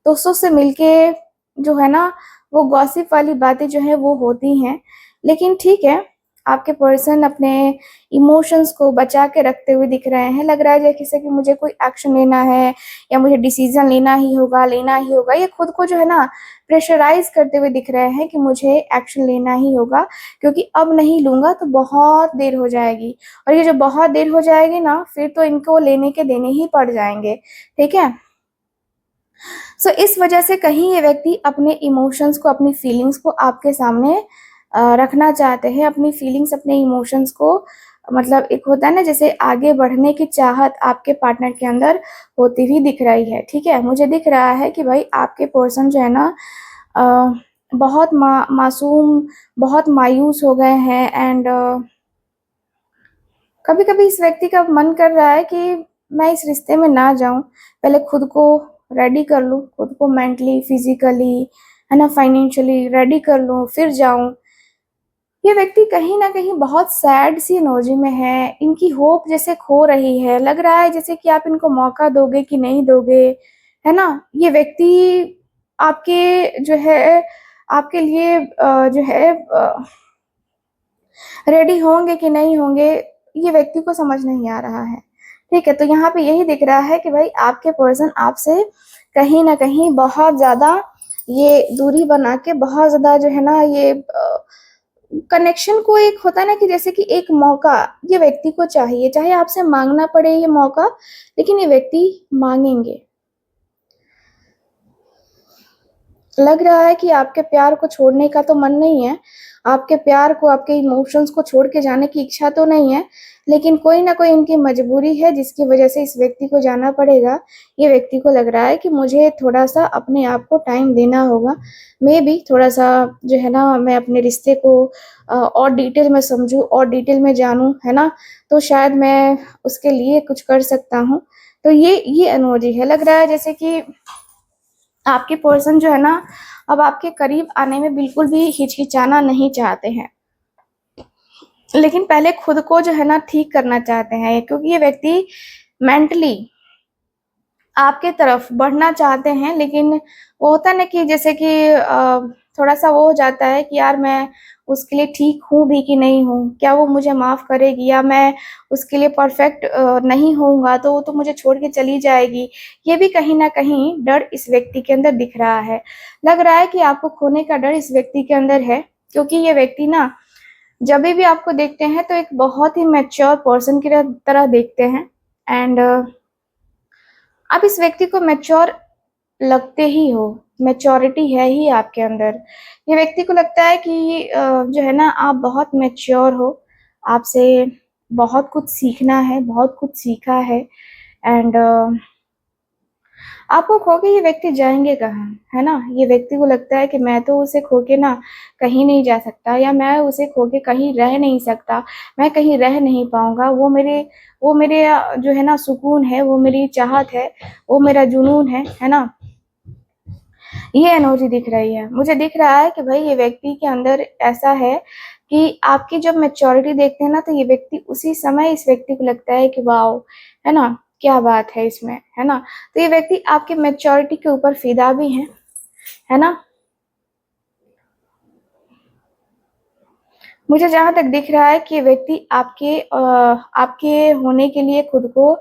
दोस्तों से मिलके जो है ना, वो गॉसिप वाली बातें जो हैं वो होती हैं। लेकिन ठीक है, आपके पर्सन अपने इमोशंस को बचा के रखते हुए दिख रहे हैं। लग रहा है जैसे कि मुझे कोई एक्शन लेना है या मुझे डिसीज़न लेना ही होगा। ये खुद को जो है ना प्रेशराइज़ करते हुए दिख रहे हैं कि मुझे एक्शन लेना ही होगा, क्योंकि अब नहीं लूँगा तो बहुत देर हो जाएगी। और ये जो बहुत देर हो जाएगी ना, फिर तो इनको लेने के देने ही पड़ जाएँगे, ठीक है? इस वजह से कहीं ये व्यक्ति अपने इमोशंस को, अपनी फीलिंग्स को आपके सामने रखना चाहते हैं। अपनी फीलिंग्स, अपने इमोशंस को मतलब एक होता है ना जैसे आगे बढ़ने की चाहत आपके पार्टनर के अंदर होती हुई दिख रही है, ठीक है? मुझे दिख रहा है कि भाई आपके पर्सन जो है ना अ, बहुत मासूम, बहुत मायूस हो गए हैं एंड कभी-कभी इस व्यक्ति का मन कर रहा है कि मैं इस रिश्ते में ना जाऊँ, पहले खुद को रेडी कर लूँ, खुद को मेंटली, फिज़िकली, है ना, फाइनेंशियली रेडी कर लूँ, फिर जाऊँ। ये व्यक्ति कहीं न कहीं बहुत सैड सी एनर्जी में है, इनकी होप जैसे खो रही है, लग रहा है जैसे कि आप इनको मौका दोगे कि नहीं दोगे, है ना? ये व्यक्ति आपके जो है आपके लिए जो है रेडी होंगे कि नहीं होंगे, ये व्यक्ति को समझ नहीं आ रहा है। ठीक है? तो यहाँ पे यही दिख रहा है कि भाई आपके पर्सन आपसे कहीं न कहीं बहुत ज़्यादा ये दूरी बना के बहुत ज़्यादा जो है ना ये कनेक्शन को एक होता है ना कि जैसे कि एक मौका ये व्यक्ति को चाहिए, चाहे आपसे माँगना पड़े ये मौका, लेकिन ये व्यक्ति माँगेंगे। लग रहा है कि आपके प्यार को छोड़ने का तो मन नहीं है, आपके प्यार को, आपके इमोशंस को छोड़ के जाने की इच्छा तो नहीं है, लेकिन कोई न कोई इनकी मजबूरी है जिसकी वजह से इस व्यक्ति को जाना पड़ेगा। ये व्यक्ति को लग रहा है कि मुझे थोड़ा-सा अपने आप को टाइम देना होगा। मेबी थोड़ा-सा जो है ना मैं अपने रिश्ते को और डिटेल में समझूँ और डिटेल में जानूँ, है ना? तो शायद मैं उसके लिए कुछ कर सकता हूँ। तो ये एनर्जी है, लग रहा है जैसे कि आपके पर्सन जो है ना, अब आपके करीब आने में बिल्कुल भी हिचकिचाना नहीं चाहते हैं। लेकिन पहले खुद को जो है ना ठीक करना चाहते हैं, क्योंकि ये व्यक्ति मेंटली आपके तरफ बढ़ना चाहते हैं, लेकिन वो होता है ना कि जैसे कि थोड़ा-सा वो हो जाता है कि यार मैं उसके लिए ठीक हूँ भी कि नहीं हूँ? क्या वो मुझे माफ़ करेगी या मैं उसके लिए परफेक्ट नहीं होऊँगा तो वो तो मुझे छोड़ के चली जाएगी। ये भी कहीं न कहीं डर इस व्यक्ति के अंदर दिख रहा है। लग रहा है कि आपको खोने का डर इस व्यक्ति के अंदर है, क्योंकि ये व्यक्ति ना जभी भी आपको देखते हैं तो एक बहुत ही मैच्योर पर्सन की तरह देखते हैं एंड आप इस व्यक्ति को मैच्योर लगते ही हो, मैच्योरिटी है ही आपके अंदर। ये व्यक्ति को लगता है कि जो है ना आप बहुत मैच्योर हो, आपसे बहुत कुछ सीखना है, बहुत कुछ सीखा है एंड आपको खो के ये व्यक्ति जाएँगे कहाँ, है ना? ये व्यक्ति को लगता है कि मैं तो उसे खो के ना कहीं नहीं जा सकता या मैं उसे खो के कहीं रह नहीं सकता, मैं कहीं रह नहीं पाऊँगा। वो मेरे जो है ना सुकून है, वो मेरी चाहत है, वो मेरा जुनून है ना? ये एनर्जी दिख रही है। मुझे दिख रहा है कि भई ये व्यक्ति के अंदर ऐसा है कि आपकी जब मैच्योरिटी देखते हैं ना, तो ये व्यक्ति उसी समय इस व्यक्ति को लगता है कि वॉव! है ना? क्या बात है इसमें, है ना? तो ये व्यक्ति आपकी मैच्योरिटी के ऊपर फ़िदा भी हैं, है ना? मुझे जहाँ तक दिख रहा है कि ये व्यक्ति आपके होने के लिए खुद को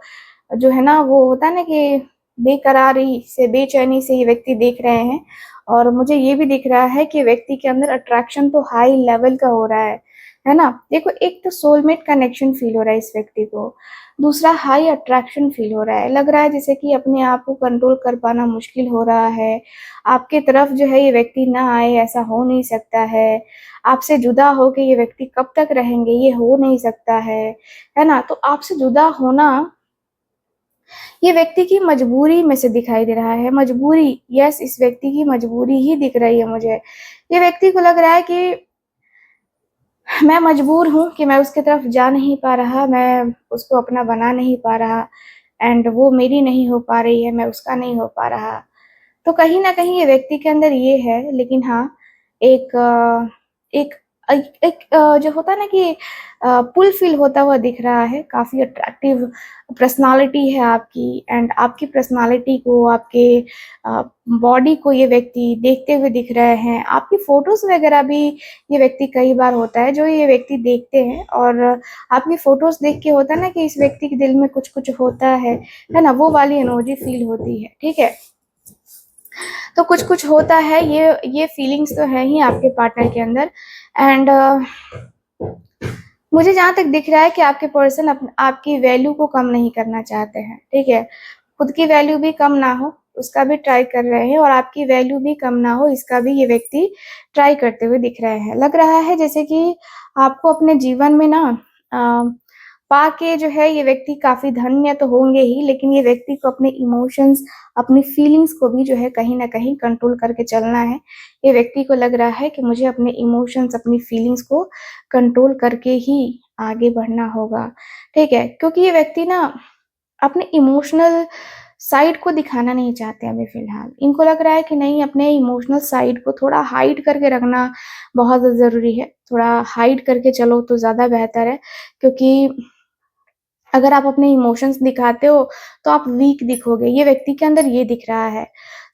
जो है ना वो होता है ना कि बेकरारी से, बेचैनी से ये व्यक्ति देख रहे हैं और मुझे ये भी दिख रहा है कि व्यक्ति के अंदर अट्रैक्शन तो हाई लेवल का हो रहा है ना? देखो एक तो सोलमेट कनेक्शन फ़ील हो रहा है इस व्यक्ति को, दूसरा हाई अट्रैक्शन फ़ील हो रहा है। लग रहा है जैसे कि अपने आप को कंट्रोल कर पाना मुश्किल हो रहा है, आपके तरफ जो है ये व्यक्ति ना आए ऐसा हो नहीं सकता है। आपसे जुदा होके ये व्यक्ति कब तक रहेंगे, ये हो नहीं सकता है ना? तो आपसे जुदा होना ये व्यक्ति की मजबूरी में से दिखाई दे रहा है, मजबूरी, यस इस व्यक्ति की मजबूरी ही दिख रही है मुझे। ये व्यक्ति को लग रहा है कि मैं मजबूर हूँ कि मैं उसकी तरफ जा नहीं पा रहा, मैं उसको अपना बना नहीं पा रहा एंड वो मेरी नहीं हो पा रही है, मैं उसका नहीं हो पा रहा। तो कहीं न कहीं ये व्यक्ति के अंदर ये है, लेकिन हाँ, एक एक जो होता है ना कि पुल फ़ील होता हुआ दिख रहा है, काफ़ी अट्रैक्टिव पर्सनैलिटी है आपकी एंड आपकी पर्सनैलिटी को, आपके अ, बॉडी को ये व्यक्ति देखते हुए दिख रहे हैं। आपकी फ़ोटोज़ वग़ैरह भी ये व्यक्ति कई बार होता है, जो ये व्यक्ति देखते हैं और आपकी फ़ोटोज़ देख के होता है ना कि इस व्यक्ति के दिल में कुछ-कुछ होता है ना? वो वाली एनर्जी फ़ील होती है, ठीक है? तो कुछ-कुछ होता है, ये फीलिंग्स तो है ही आपके पार्टनर के अंदर एंड मुझे जहाँ तक दिख रहा है कि आपके पर्सन आपकी वैल्यू को कम नहीं करना चाहते हैं, ठीक है? खुद की वैल्यू भी कम ना हो, उसका भी ट्राई कर रहे हैं और आपकी वैल्यू भी कम ना हो, इसका भी ये व्यक्ति ट्राई करते हुए दिख रहे हैं। लग रहा है जैसे कि आपको अपने जीवन में ना अ, पाके जो है ये व्यक्ति काफ़ी धन्य तो होंगे ही, लेकिन ये व्यक्ति को अपने इमोशंस, अपनी फीलिंग्स को भी जो है कहीं न कहीं कंट्रोल करके चलना है। ये व्यक्ति को लग रहा है कि मुझे अपने इमोशंस, अपनी फीलिंग्स को कंट्रोल करके ही आगे बढ़ना होगा, ठीक है? क्योंकि ये व्यक्ति ना अपने इमोशनल साइड को दिखाना नहीं चाहते अभी फ़िलहाल। इनको लग रहा है कि नहीं, अपने इमोशनल साइड को थोड़ा हाइड करके रखना बहुत ज़रूरी है। थोड़ा हाइड करके चलो तो ज़्यादा बेहतर है, क्योंकि अगर आप अपने इमोशंस दिखाते हो, तो आप वीक दिखोगे, ये व्यक्ति के अंदर ये दिख रहा है।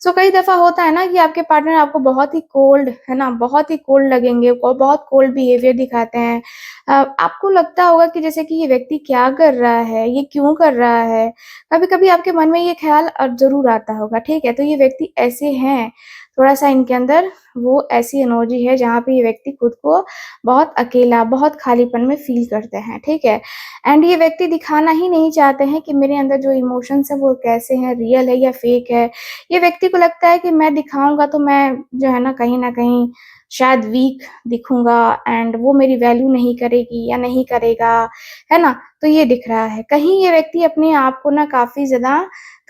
सो कई दफ़ा होता है ना कि आपके पार्टनर आपको बहुत ही कोल्ड, है ना? बहुत ही कोल्ड लगेंगे और बहुत कोल्ड बिहेवियर दिखाते हैं। आपको लगता होगा कि जैसे कि ये व्यक्ति क्या कर रहा है? ये क्यों कर रहा है? कभी-कभी आपके मन में ये ख़्याल ज़रूर आता होगा, ठीक है? तो ये व्यक्ति ऐसे हैं, थोड़ा-सा इनके अंदर वो ऐसी एनर्जी है जहाँ पे ये व्यक्ति खुद को बहुत अकेला, बहुत खालीपन में फ़ील करते हैं, ठीक है? एंड ये व्यक्ति दिखाना ही नहीं चाहते हैं कि मेरे अंदर जो इमोशंस हैं वो कैसे हैं, रियल है या फेक है। ये व्यक्ति को लगता है कि मैं दिखाऊँगा तो मैं जो है ना कहीं न कहीं शायद वीक दिखूँगा एंड वो मेरी वैल्यू नहीं करेगी या नहीं करेगा, है ना? तो ये दिख रहा है। कहीं ये व्यक्ति अपने आप को ना काफ़ी ज़्यादा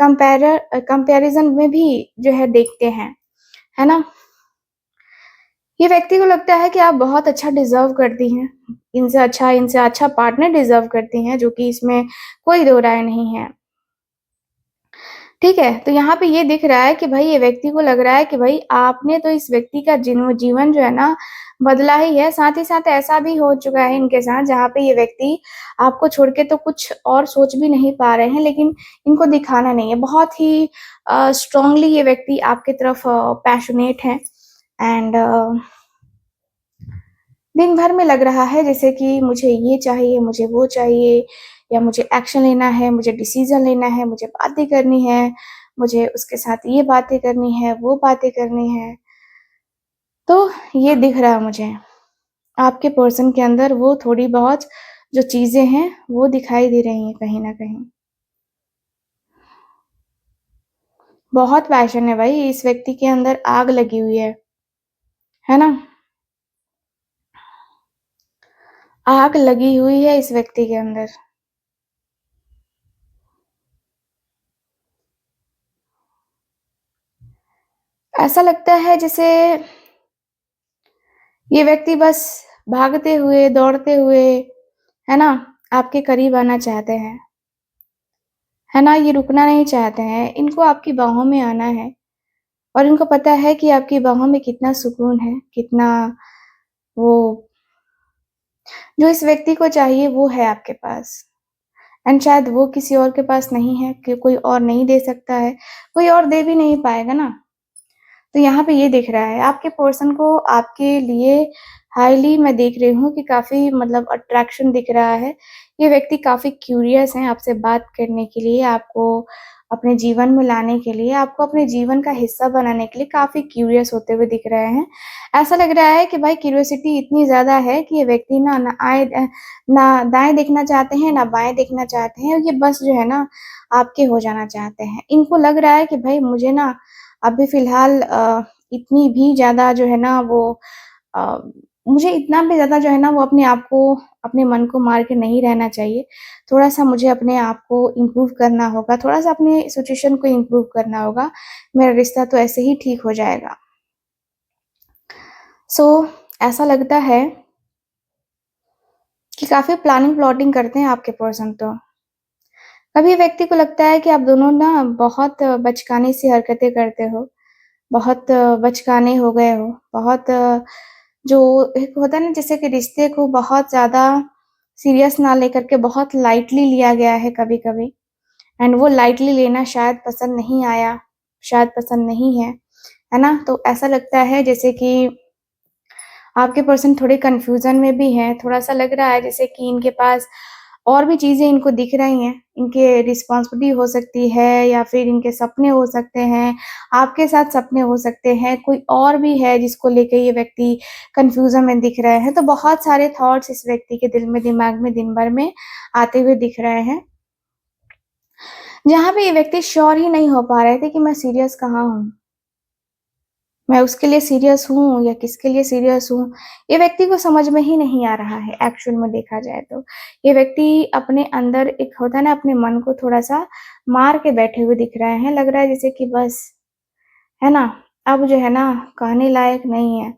कंपैरिज़न में भी जो है देखते हैं, है ना? ये व्यक्ति को लगता है कि आप बहुत अच्छा डिज़र्व करती हैं। इनसे अच्छा पार्टनर डिज़र्व करती हैं, जो कि इसमें कोई दो राय नहीं है। ठीक है? तो यहाँ पे ये दिख रहा है कि भई ये व्यक्ति को लग रहा है कि भई आपने तो इस व्यक्ति का जीवन जो है ना बदला ही है, साथ ही साथ ऐसा भी हो चुका है इनके साथ जहाँ पे ये व्यक्ति आपको छोड़ के तो कुछ और सोच भी नहीं पा रहे हैं, लेकिन इनको दिखाना नहीं है। बहुत ही स्ट्रॉन्गली ये व्यक्ति आपकी तरफ पैशनेट हैं एंड दिन भर में लग रहा है जैसे कि मुझे ये चाहिए, मुझे वो चाहिए या मुझे एक्शन लेना है, मुझे डिसीज़न लेना है, मुझे बातें करनी है, मुझे उसके साथ ये बातें करनी है, वो बातें करनी है। तो ये दिख रहा है मुझे। आपके पर्सन के अंदर वो थोड़ी बहुत जो चीज़ें हैं, वो दिखाई दे रही हैं कहीं न कहीं। बहुत पैशन है भाई, इस व्यक्ति के अंदर आग लगी हुई है ना? आग लगी हुई है इस व्यक्ति के अंदर। ऐसा लगता है जैसे ये व्यक्ति बस भागते हुए, दौड़ते हुए, है ना, आपके करीब आना चाहते हैं, है ना? ये रुकना नहीं चाहते हैं, इनको आपकी बाहों में आना है और इनको पता है कि आपकी बाहों में कितना सुकून है, कितना वो जो इस व्यक्ति को चाहिए वो है आपके पास एंड शायद वो किसी और के पास नहीं है कि कोई और नहीं दे सकता है, कोई और दे भी नहीं पाएगा ना। तो यहाँ पे ये दिख रहा है, आपके पर्सन को आपके लिए हाइली मैं देख रही हूँ कि काफ़ी मतलब अट्रैक्शन दिख रहा है। ये व्यक्ति काफ़ी क्यूरियस हैं आपसे बात करने के लिए, आपको अपने जीवन में लाने के लिए, आपको अपने जीवन का हिस्सा बनाने के लिए काफ़ी क्यूरियस होते हुए दिख रहे हैं। ऐसा लग रहा है कि भाई क्यूरियोसिटी इतनी ज़्यादा है कि ये व्यक्ति ना दाएँ देखना चाहते हैं, ना बाएँ देखना चाहते हैं, ये बस जो है ना आपके हो जाना चाहते हैं। इनको लग रहा है कि भाई मुझे ना अभी फ़िलहाल इतनी भी ज़्यादा जो है ना वो अ, मुझे इतना भी ज़्यादा जो है ना वो अपने आप को, अपने मन को मार के नहीं रहना चाहिए। थोड़ा-सा मुझे अपने आप को इम्प्रूव करना होगा, थोड़ा-सा अपने सिचुएशन को इम्प्रूव करना होगा। मेरा रिश्ता तो ऐसे ही ठीक हो जाएगा। सो ऐसा लगता है कि काफ़ी प्लानिंग प्लॉटिंग करते हैं आपके पर्सन तो। कभी व्यक्ति को लगता है कि आप दोनों ना बहुत बचकाने सी हरकतें करते हो। बहुत बचकाने हो गए हो, बहुत जो एक होता है ना जैसे कि रिश्ते को बहुत ज़्यादा सीरियस ना लेकर के बहुत लाइटली लिया गया है कभी-कभी एंड वो लाइटली लेना शायद पसंद नहीं आया, शायद पसंद नहीं है ना? तो ऐसा लगता है जैसे कि आपके पर्सन थोड़े कन्फ्यूज़न में भी हैं, थोड़ा-सा लग रहा है जैसे कि इनके पास और भी चीज़ें इनको दिख रही हैं, इनके रिस्पॉन्सिबिलिटी हो सकती है या फिर इनके सपने हो सकते हैं, आपके साथ सपने हो सकते हैं, कोई और भी है जिसको लेके ये व्यक्ति कन्फ्यूज़न में दिख रहे हैं। तो बहुत सारे थॉट्स इस व्यक्ति के दिल में, दिमाग में दिन भर में आते हुए दिख रहे हैं, जहाँ पे ये व्यक्ति श्योर ही नहीं हो पा रहे थे कि मैं सीरियस कहाँ हूँ? मैं उसके लिए सीरियस हूँ या किसके लिए सीरियस हूँ, ये व्यक्ति को समझ में ही नहीं आ रहा है एक्चुअल में देखा जाए तो। ये व्यक्ति अपने अंदर एक होता है ना अपने मन को थोड़ा-सा मार के बैठे हुए दिख रहे हैं, लग रहा है जैसे कि बस, है ना? अब जो है ना कहने लायक नहीं है,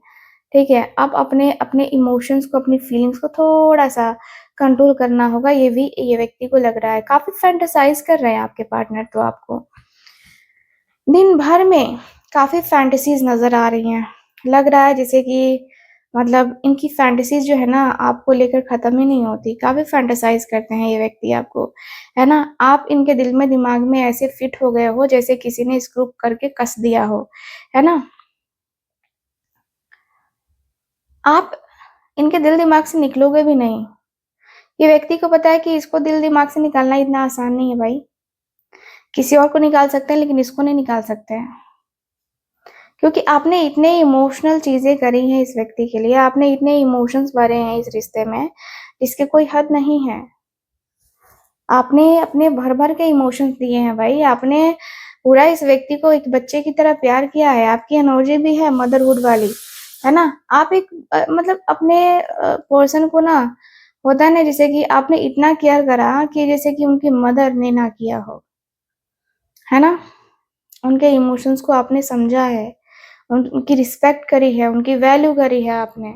ठीक है? अब अपने अपने इमोशंस को, अपनी फीलिंग्स को थोड़ा-सा कंट्रोल करना होगा, ये भी ये व्यक्ति को लग रहा है। काफ़ी फैंटेसाइज़ कर रहे हैं आपके पार्टनर तो आपको। दिन भर में काफ़ी फैंटेसीज़ नज़र आ रही हैं। लग रहा है जैसे कि मतलब इनकी फैंटेसीज़ जो है ना आपको लेकर ख़त्म ही नहीं होती। काफ़ी फैंटेसाइज़ करते हैं ये व्यक्ति आपको, है ना? आप इनके दिल में दिमाग में ऐसे फिट हो गए हो जैसे किसी ने स्क्रू करके कस दिया हो, है ना? आप इनके दिल दिमाग से निकलोगे भी नहीं। ये व्यक्ति को पता है कि इसको दिल दिमाग से निकालना इतना आसान नहीं है भाई। किसी और को निकाल सकते हैं लेकिन इसको नहीं निकाल सकते हैं। क्योंकि आपने इतने इमोशनल चीज़ें करी हैं इस व्यक्ति के लिए, आपने इतने इमोशंस भरे हैं इस रिश्ते में, जिसकी कोई हद नहीं है। आपने अपने भर-भर के इमोशंस दिए हैं भाई, आपने पूरा इस व्यक्ति को एक बच्चे की तरह प्यार किया है, आपकी एनर्जी भी है मदरहुड वाली, है ना? आप एक मतलब अपने पर्सन को ना होता है ना जैसे कि आपने इतना केयर करा कि जैसे कि उनकी मदर ने ना किया हो, है ना? उनके इमोशंस को आपने समझा है, उनकी रिस्पेक्ट करी है, उनकी वैल्यू करी है आपने।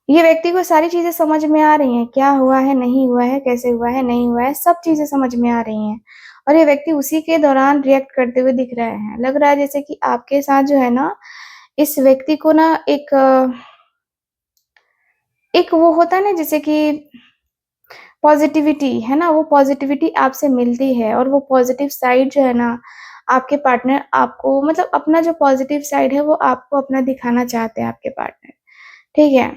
ये व्यक्ति को सारी चीज़ें समझ में आ रही हैं, क्या हुआ है, नहीं हुआ है, कैसे हुआ है, नहीं हुआ है, सब चीज़ें समझ में आ रही हैं। और ये व्यक्ति उसी के दौरान रिएक्ट करते हुए दिख रहे हैं। लग रहा है जैसे कि आपके साथ जो है ना, इस व्यक्ति को ना एक वो होता है ना जैसे कि पॉज़िटिविटी, है ना? वो पॉज़िटिविटी आपसे मिलती है और वो पॉज़िटिव साइड जो है ना, आपके पार्टनर आपको मतलब अपना जो पॉज़िटिव साइड है, वो आपको अपना दिखाना चाहते हैं आपके पार्टनर, ठीक है?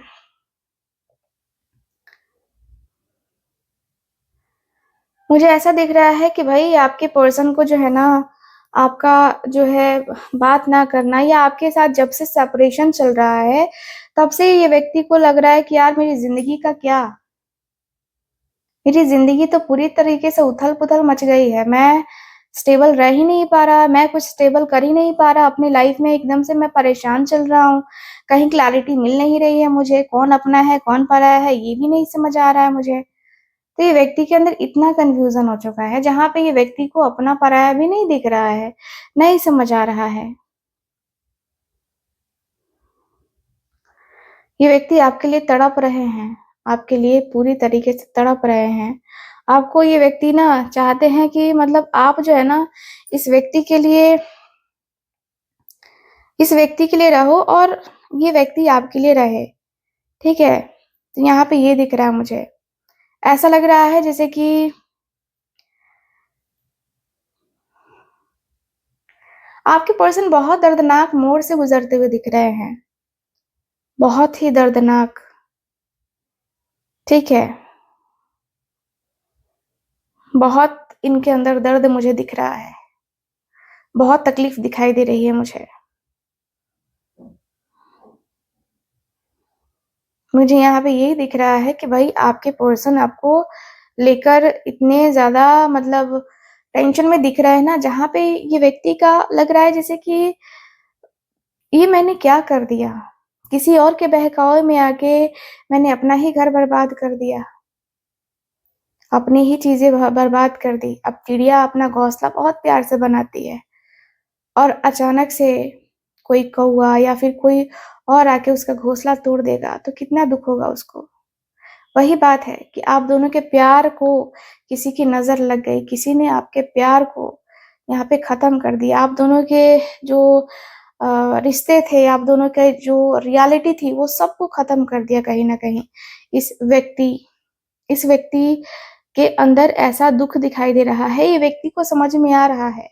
मुझे ऐसा दिख रहा है कि भई आपके पर्सन को जो है ना, आपका जो है बात ना करना या आपके साथ जब से सेपरेशन चल रहा है, तब से ये व्यक्ति को लग रहा है कि यार मेरी ज़िंदगी का क्या? मेरी ज़िंदगी तो पूरी तरीके से उथल-पुथल मच गई है। मैं स्टेबल रह ही नहीं पा रहा, मैं कुछ स्टेबल कर ही नहीं पा रहा अपनी लाइफ़ में, एकदम से मैं परेशान चल रहा हूँ। कहीं क्लैरिटी मिल नहीं रही है मुझे, कौन अपना है, कौन पराया है, ये भी नहीं समझ आ रहा है मुझे। तो ये व्यक्ति के अंदर इतना कन्फ्यूज़न हो चुका है, जहाँ पे ये व्यक्ति को अपना-पराया भी नहीं दिख रहा है, नहीं समझ आ रहा है। ये व्यक्ति आपके लिए तड़प रहे हैं, आपके लिए पूरी तरीके से तड़प रहे हैं। आपको ये व्यक्ति ना चाहते हैं कि मतलब आप जो है ना, इस व्यक्ति के लिए इस व्यक्ति के लिए रहो और ये व्यक्ति आपके लिए रहे, ठीक है? तो यहाँ पे ये दिख रहा है मुझे। ऐसा लग रहा है जैसे कि आपके पर्सन बहुत दर्दनाक मोड़ से गुज़रते हुए दिख रहे हैं, बहुत ही दर्दनाक, ठीक है? बहुत इनके अंदर दर्द मुझे दिख रहा है, बहुत तकलीफ़ दिखाई दे रही है मुझे। मुझे यहाँ पे यही दिख रहा है कि भाई आपके पर्सन आपको लेकर इतने ज़्यादा मतलब टेंशन में दिख रहा है ना, जहाँ पे ये व्यक्ति का लग रहा है जैसे कि ये मैंने क्या कर दिया? किसी और के बहकावे में आके मैंने अपना ही घर बर्बाद कर दिया, अपनी ही चीज़ें बर्बाद कर दी। अब चिड़िया अपना घोंसला बहुत प्यार से बनाती है और अचानक से कोई कौवा या फिर कोई और आके उसका घोंसला तोड़ देगा, तो कितना दुःख होगा उसको। वही बात है कि आप दोनों के प्यार को किसी की नज़र लग गई, किसी ने आपके प्यार को यहाँ पे ख़त्म कर दिया। आप दोनों के जो रिश्ते थे, आप दोनों के जो रियलिटी थी, वो सबको ख़त्म कर दिया कहीं न कहीं। इस व्यक्ति इस व्यक्ति के अंदर ऐसा दुःख दिखाई दे रहा है, ये व्यक्ति को समझ में आ रहा है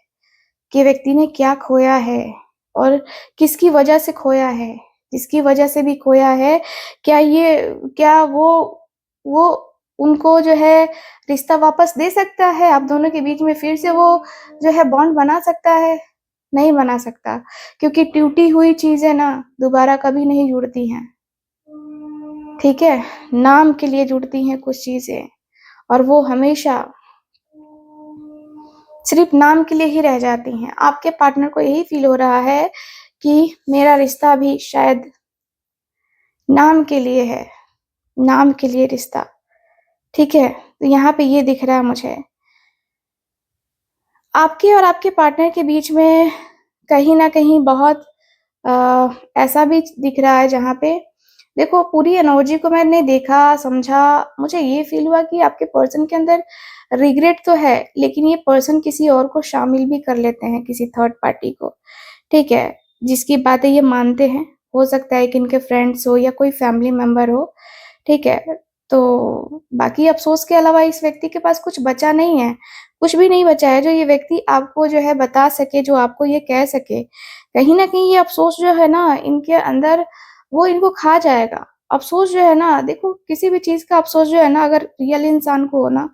कि व्यक्ति ने क्या खोया है और किसकी वजह से खोया है। जिसकी वजह से भी खोया है, क्या वो उनको जो है रिश्ता वापस दे सकता है? आप दोनों के बीच में फिर से वो जो है बॉन्ड बना सकता है? नहीं बना सकता, क्योंकि टूटी हुई चीज़ें ना दोबारा कभी नहीं जुड़ती हैं, ठीक है? नाम के लिए जुड़ती हैं कुछ चीज़ें और वो हमेशा सिर्फ़ नाम के लिए ही रह जाती हैं। आपके पार्टनर को यही फ़ील हो रहा है कि मेरा रिश्ता भी शायद नाम के लिए है, नाम के लिए रिश्ता, ठीक है? तो यहाँ पे ये दिख रहा है मुझे। आपके और आपके पार्टनर के बीच में कहीं न कहीं बहुत ऐसा भी दिख रहा है जहाँ पे देखो पूरी एनर्जी को मैंने देखा, समझा, मुझे ये फ़ील हुआ कि आपके पर्सन के अंदर रिग्रेट तो है, लेकिन ये पर्सन किसी और को शामिल भी कर लेते हैं, किसी थर्ड पार्टी को, ठीक है? जिसकी बातें ये मानते हैं, हो सकता है कि इनके फ्रेंड्स हो या कोई फैमिली मेंबर हो, ठीक है? तो बाकी अफ़सोस के अलावा इस व्यक्ति के पास कुछ बचा नहीं है, कुछ भी नहीं बचा है जो ये व्यक्ति आपको जो है बता सके, जो आपको ये कह सके। कहीं न कहीं ये अफ़सोस जो है ना इनके अंदर वो इनको खा जाएगा। अफ़सोस जो है ना देखो किसी भी चीज़ का अफ़सोस जो है ना अगर रियल इंसान को हो ना,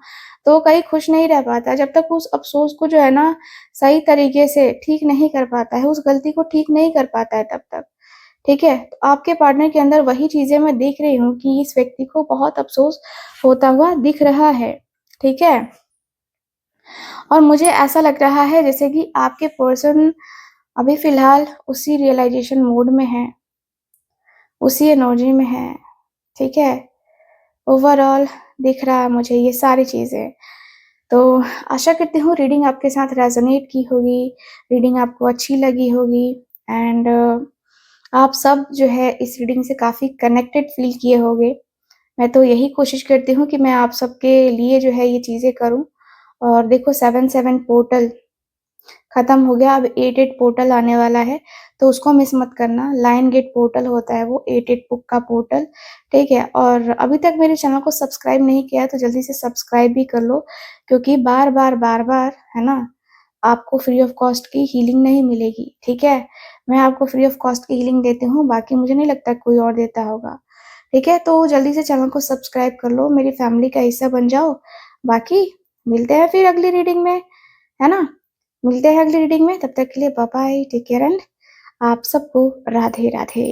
तो वो कहीं खुश नहीं रह पाता जब तक उस अफ़सोस को जो है ना सही तरीके से ठीक नहीं कर पाता है, उस गलती को ठीक नहीं कर पाता है तब तक। ठीक है? तो आपके पार्टनर के अंदर वही चीज़ें मैं देख रही हूँ कि इस व्यक्ति को बहुत अफ़सोस होता हुआ दिख रहा है। ठीक है? और मुझे ऐसा लग रहा है जैसे कि आपके पर्सन अभी फ़िलहाल उसी रियलाइज़ेशन मोड में हैं, उसी एनर्जी में हैं, ठीक है? ओवरऑल दिख रहा है मुझे ये सारी चीज़ें। तो आशा करती हूँ रीडिंग आपके साथ रेज़ोनेट की होगी, रीडिंग आपको अच्छी लगी होगी एंड आप सब जो है इस रीडिंग से काफ़ी कनेक्टेड फ़ील किए होंगे। मैं तो यही कोशिश करती हूँ कि मैं आप सबके लिए जो है ये चीज़ें करूँ और देखो 7-7 पोर्टल खत्म हो गया, अब 8-8 पोर्टल आने वाला है, तो उसको मिस मत करना। लायन गेट पोर्टल होता है वो 8-8 बुक का पोर्टल, ठीक है? और अभी तक मेरे चैनल को सब्सक्राइब नहीं किया है, तो जल्दी से सब्सक्राइब भी कर लो क्योंकि बार-बार, है ना, आपको फ्री ऑफ कॉस्ट की हीलिंग नहीं मिलेगी, ठीक है? मैं आपको फ्री ऑफ कॉस्ट की हीलिंग देती हूँ, बाकी मुझे नहीं लगता कोई और देता होगा, ठीक है? तो जल्दी से चैनल को सब्सक्राइब कर लो, मेरी फैमिली का हिस्सा बन जाओ। बाकी मिलते हैं फिर अगली रीडिंग में, है ना? मिलते हैं अगली रीडिंग में, तब तक के लिए bye bye, take care and आप सबको राधे राधे।